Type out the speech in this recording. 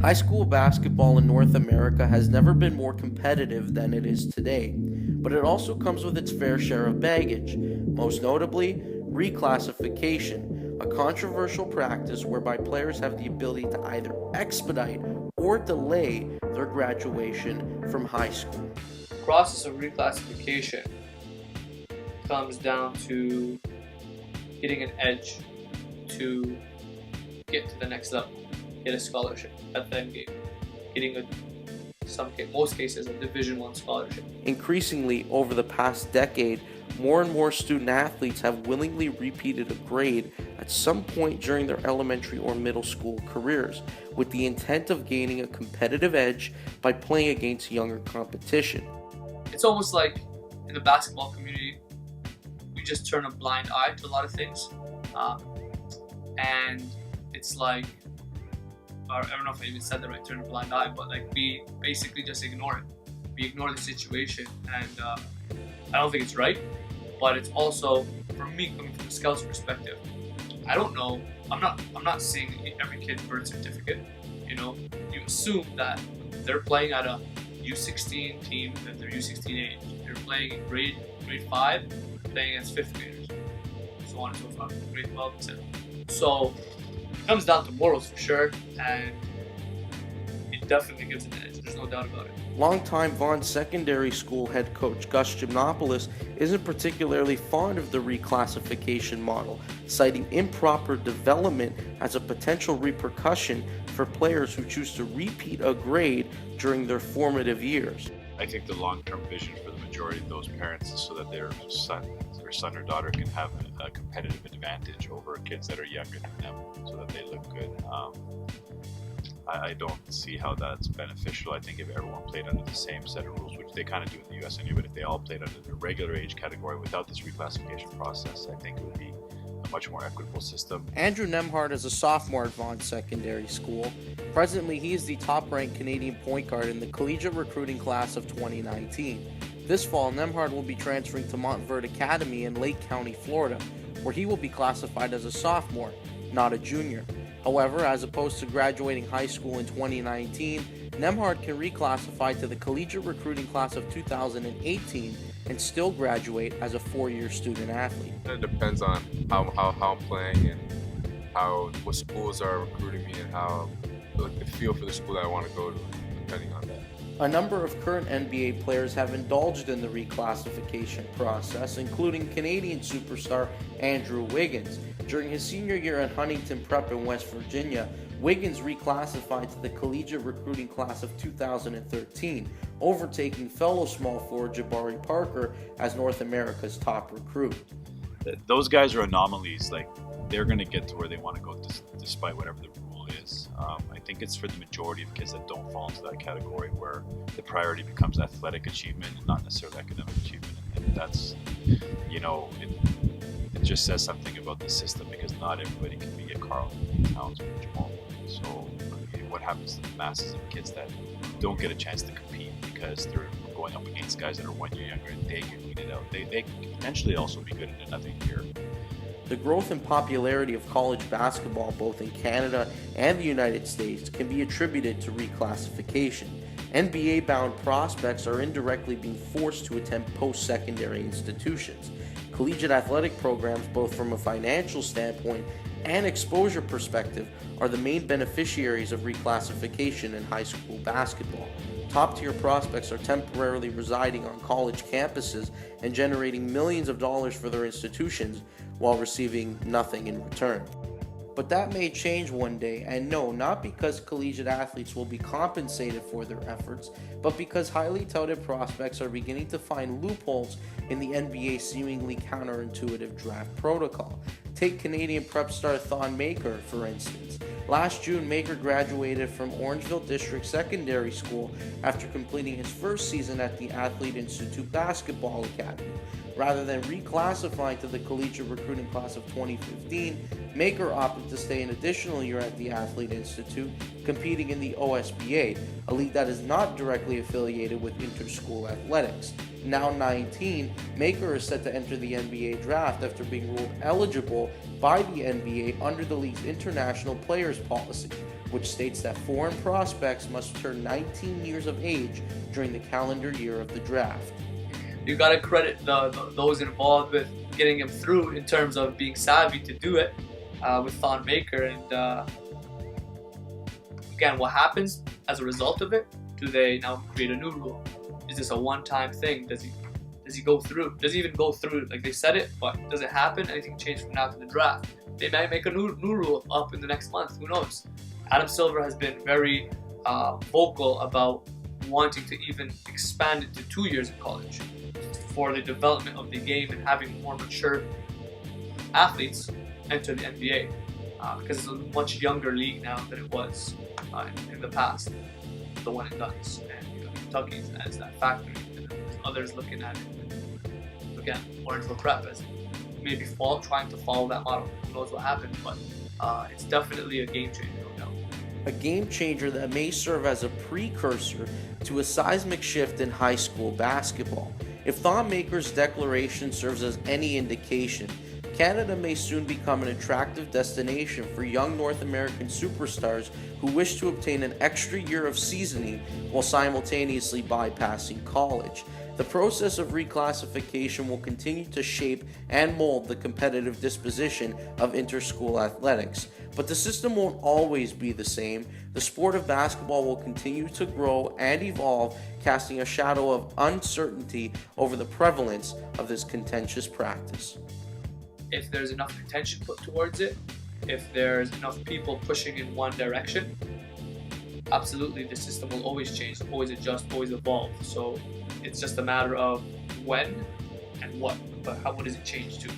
High school basketball in North America has never been more competitive than it is today, but it also comes with its fair share of baggage, most notably reclassification, a controversial practice whereby players have the ability to either expedite or delay their graduation from high school. The process of reclassification comes down to getting an edge to get to the next level, get a scholarship at the end game, getting most cases a Division I scholarship. Increasingly, over the past decade, more and more student athletes have willingly repeated a grade at some point during their elementary or middle school careers, with the intent of gaining a competitive edge by playing against younger competition. It's almost like in the basketball community, we just turn a blind eye to a lot of things. And it's like, I don't know if I even said that right, turn a blind eye, but like we basically just ignore it. We ignore the situation, and I don't think it's right, but it's also, for me, coming from a scout's perspective, I don't know, I'm not seeing every kid's birth certificate. You assume that they're playing at a U16 team, that they're U16 age. They're playing in grade 5, playing against 5th graders, so on and so forth, grade 12, etc. So it comes down to morals for sure, and it definitely gives an edge. There's no doubt about it. Longtime Vaughan Secondary School head coach Gus Gymnopoulos isn't particularly fond of the reclassification model, citing improper development as a potential repercussion for players who choose to repeat a grade during their formative years. I think the long-term vision for the majority of those parents is so that their son or daughter can have a competitive advantage over kids that are younger than them, so that they look good. I don't see how that's beneficial. I think if everyone played under the same set of rules, which they kind of do in the US anyway, but if they all played under the regular age category without this reclassification process, I think it would be a much more equitable system. Andrew Nembhard is a sophomore at Vaughan Secondary School. Presently, he is the top-ranked Canadian point guard in the collegiate recruiting class of 2019. This fall, Nembhard will be transferring to Montverde Academy in Lake County, Florida, where he will be classified as a sophomore, not a junior. However, as opposed to graduating high school in 2019, Nembhard can reclassify to the collegiate recruiting class of 2018 and still graduate as a 4-year student athlete. It depends on how I'm playing and what schools are recruiting me and how the feel for the school that I want to go to, depending on that. A number of current NBA players have indulged in the reclassification process, including Canadian superstar Andrew Wiggins. During his senior year at Huntington Prep in West Virginia, Wiggins reclassified to the collegiate recruiting class of 2013, overtaking fellow small forward Jabari Parker as North America's top recruit. Those guys are anomalies. Like, they're going to get to where they want to go despite whatever the rule is. I think it's for the majority of kids that don't fall into that category where the priority becomes athletic achievement and not necessarily academic achievement. And that's, it just says something about the system, because not everybody can be a Carl Towns or Jamal. So what happens to the masses of kids that don't get a chance to compete because they're going up against guys that are 1 year younger and they get weeded out? They can potentially also be good in another year. The growth and popularity of college basketball, both in Canada and the United States, can be attributed to reclassification. NBA-bound prospects are indirectly being forced to attend post-secondary institutions. Collegiate athletic programs, both from a financial standpoint and exposure perspective, are the main beneficiaries of reclassification in high school basketball. Top-tier prospects are temporarily residing on college campuses and generating millions of dollars for their institutions while receiving nothing in return. But that may change one day, and no, not because collegiate athletes will be compensated for their efforts, but because highly touted prospects are beginning to find loopholes in the NBA's seemingly counterintuitive draft protocol. Take Canadian prep star Thon Maker, for instance. Last June, Maker graduated from Orangeville District Secondary School after completing his first season at the Athlete Institute Basketball Academy. Rather than reclassifying to the collegiate recruiting class of 2015, Maker opted to stay an additional year at the Athlete Institute, competing in the OSBA, a league that is not directly affiliated with interschool athletics. Now 19, Maker is set to enter the NBA draft after being ruled eligible by the NBA under the league's international players policy. which states that foreign prospects must turn 19 years of age during the calendar year of the draft. You gotta credit those involved with getting him through in terms of being savvy to do it with Thon Maker. And again, what happens as a result of it? Do they now create a new rule? Is this a one-time thing? Does he go through? Does he even go through? Like they said it, but does it happen? Anything change from now to the draft? They might make a new rule up in the next month. Who knows? Adam Silver has been very vocal about wanting to even expand it to 2 years of college for the development of the game and having more mature athletes enter the NBA because it's a much younger league now than it was in the past, the one and dones. And Kentucky has that factor, and others looking at it again more into a prep as maybe trying to follow that model. Who knows what happened, but it's definitely a game changer, no doubt. A game changer that may serve as a precursor to a seismic shift in high school basketball. If Thon Maker's declaration serves as any indication, Canada may soon become an attractive destination for young North American superstars who wish to obtain an extra year of seasoning while simultaneously bypassing college. The process of reclassification will continue to shape and mold the competitive disposition of interschool athletics, but the system won't always be the same. The sport of basketball will continue to grow and evolve, casting a shadow of uncertainty over the prevalence of this contentious practice. If there's enough attention put towards it, if there's enough people pushing in one direction, absolutely the system will always change, always adjust, always evolve. So it's just a matter of when and what, but what does it change to?